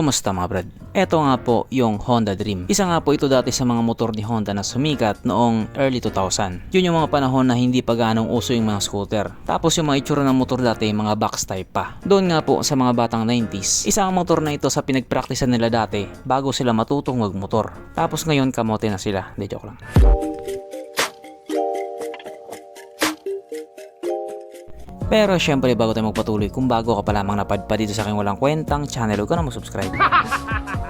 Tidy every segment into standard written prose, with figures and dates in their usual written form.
Kumusta mga brad? Ito nga po yung Honda Dream. Isa nga po ito dati sa mga motor ni Honda na sumikat noong early 2000. Yun yung mga panahon na hindi pa ganong uso yung mga scooter. Tapos yung mga itsura ng motor dati, mga box type pa. Doon nga po sa mga batang 90s, isa ang motor na ito sa pinagpraktisan nila dati bago sila matutong magmotor. Tapos ngayon kamote na sila. Hindi, joke lang. Pero syempre bago tayo magpatuloy, kung bago ka pa lamang napadpa dito sa aking walang kwentang channel, huwag ka na mag-subscribe.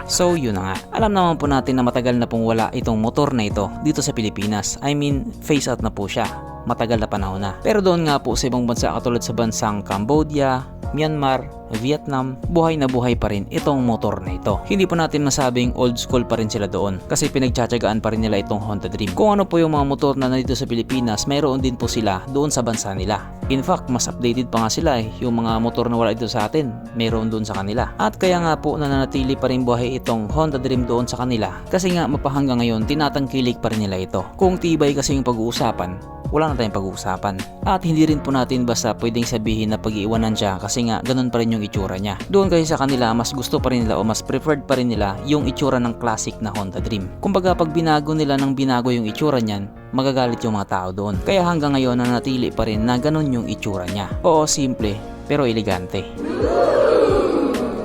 So yun na nga, alam naman po natin na matagal na pong wala itong motor na ito dito sa Pilipinas. I mean, phase out na po siya, matagal na panahon na. Pero doon nga po sa ibang bansa katulad sa bansang Cambodia, Myanmar, Vietnam, buhay na buhay pa rin itong motor na ito. Hindi po natin masabing old school pa rin sila doon kasi pinagtsatsagaan pa rin nila itong Honda Dream. Kung ano po yung mga motor na nandito sa Pilipinas, mayroon din po sila doon sa bansa nila. In fact, mas updated pa nga sila yung mga motor na wala dito sa atin, mayroon doon sa kanila. At kaya nga po nananatili pa rin buhay itong Honda Dream doon sa kanila kasi nga mapahanggang ngayon tinatangkilik pa rin nila ito. Kung tibay kasi yung pag-uusapan, wala na tayong pag-uusapan. At hindi rin po natin basta pwedeng sabihin na pag-iiwanan siya kasi nga ganun pa rin yung itsura niya. Doon kasi sa kanila, mas gusto pa rin nila o mas preferred pa rin nila yung itsura ng classic na Honda Dream. Kumbaga pag binago nila ng binago yung itsura niyan, magagalit yung mga tao doon. Kaya hanggang ngayon nanatili pa rin na ganun yung itsura niya. Oo, simple pero elegante.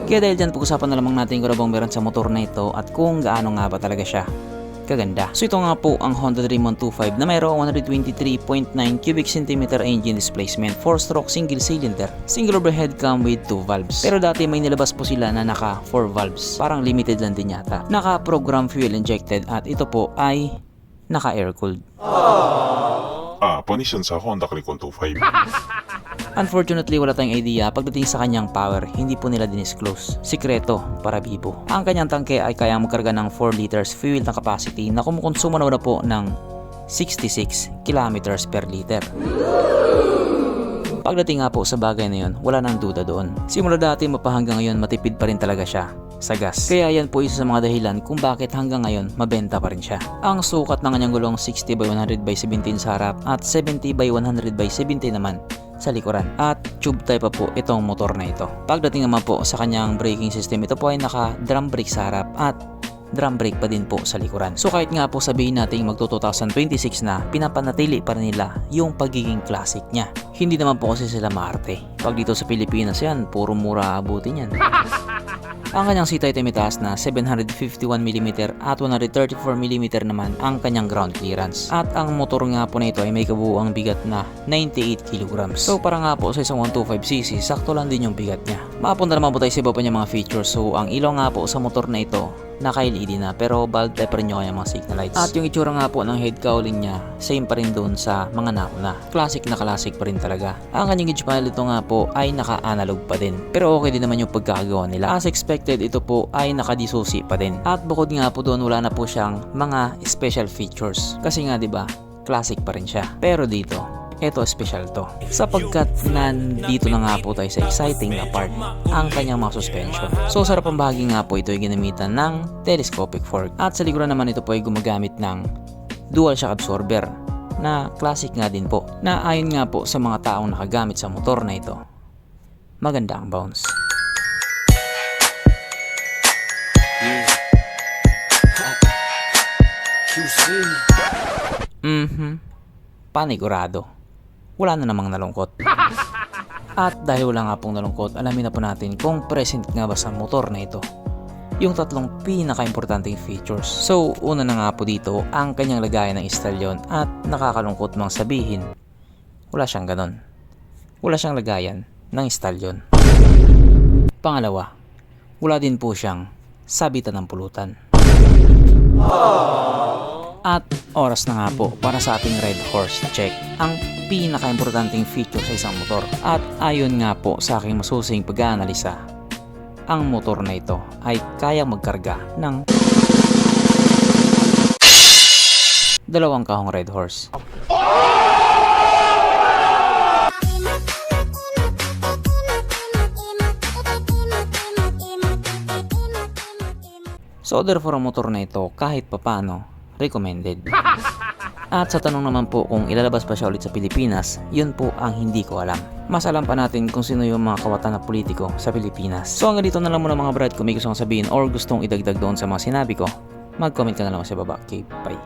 Kaya dahil dyan, pag-usapan na lamang natin kung ano bang meron sa motor na ito at kung gaano nga ba talaga siya kaganda. So ito nga po ang Honda Dream 125 na mayroong 123.9 cubic centimeter engine displacement, 4-stroke single cylinder, single overhead cam with 2 valves. Pero dati may nilabas po sila na naka 4 valves. Parang limited lang din yata. Naka program fuel injected at ito po ay naka air cooled. Panis sa Honda Click 125. Unfortunately, wala tayong idea pagdating sa kanyang power, hindi po nila dinisclose. Sikreto para bibo. Ang kanyang tangke ay kayang magkarga ng 4 liters fuel na capacity na kumukonsumo na po ng 66 kilometers per liter. Pagdating nga po sa bagay na yun, wala nang duda doon. Simula dati mapahanggang ngayon matipid pa rin talaga siya sa gas. Kaya yan po isa sa mga dahilan kung bakit hanggang ngayon mabenta pa rin siya. Ang sukat ng kanyang gulong 60 by 100 by 17 sa harap at 70 by 100 by 70 naman sa likuran. At tube type pa po itong motor na ito. Pagdating naman po sa kanyang braking system, ito po ay naka drum brake sa harap at drum brake pa din po sa likuran. So kahit nga po sabihin natin magto 2026 na, pinapanatili pa rin nila yung pagiging classic niya. Hindi naman po kasi sila maarte. Pag dito sa Pilipinas yan, puro mura abutin yan. Ang kanyang seat height ay mitaas na 751mm at 134mm naman ang kanyang ground clearance. At ang motor nga po na ito ay may kabuuang bigat na 98kg. So para nga po sa isang 125cc, sakto lang din yung bigat niya. Mapunta naman po tayo sa iba pa niya mga features. So ang ilaw nga po sa motor na ito, naka-LED na pero bulb type pa rin yung kanyang mga signal lights. At yung itsura nga po ng head cowling niya, same pa rin doon sa mga nauna. Classic na classic pa rin talaga. Ang kanyang gauge panel ito nga po ay naka-analog pa din. Pero okay din naman yung pagkakagawa nila. As expected, ito po ay naka-disusi pa din. At bukod nga po doon, wala na po siyang mga special features. Kasi nga 'di ba, classic pa rin siya. Pero dito, eto special to. Sapagkat nandito na nga po tayo sa exciting na part, ang kanyang mga suspension. So sarap ang bahagi nga po ito ay ginamitan ng telescopic fork. At sa likuran naman ito po ay gumagamit ng dual shock absorber na classic nga din po. Na ayon nga po sa mga taong nakagamit sa motor na ito, maganda ang bounce. Panigurado. Wala na namang nalungkot. At dahil wala nga pong nalungkot, alamin na po natin kung present nga ba sa motor na ito yung tatlong pinaka-importanting features. So, una na nga po dito, ang kanyang lagayan ng istalyon at nakakalungkot mang sabihin, wala siyang ganon. Wala siyang lagayan ng istalyon. Pangalawa, wala din po siyang sabitan ng pulutan. At oras na nga po para sa ating Red Horse check, ang pinaka-importanting feature sa isang motor. At ayon nga po sa aking masusing pag-aanalisa, ang motor na ito ay kayang magkarga ng 2 kahong Red Horse. So therefore ang motor na ito kahit papano recommended. At sa tanong naman po kung ilalabas pa siya ulit sa Pilipinas, yun po ang hindi ko alam. Mas alam pa natin kung sino yung mga kawatan na politiko sa Pilipinas. So hanggang dito na lang muna mga brad, kung may gusto kong sabihin or gustong idagdag doon sa mga sinabi ko, mag-comment ka na lang sa baba. Okay, bye.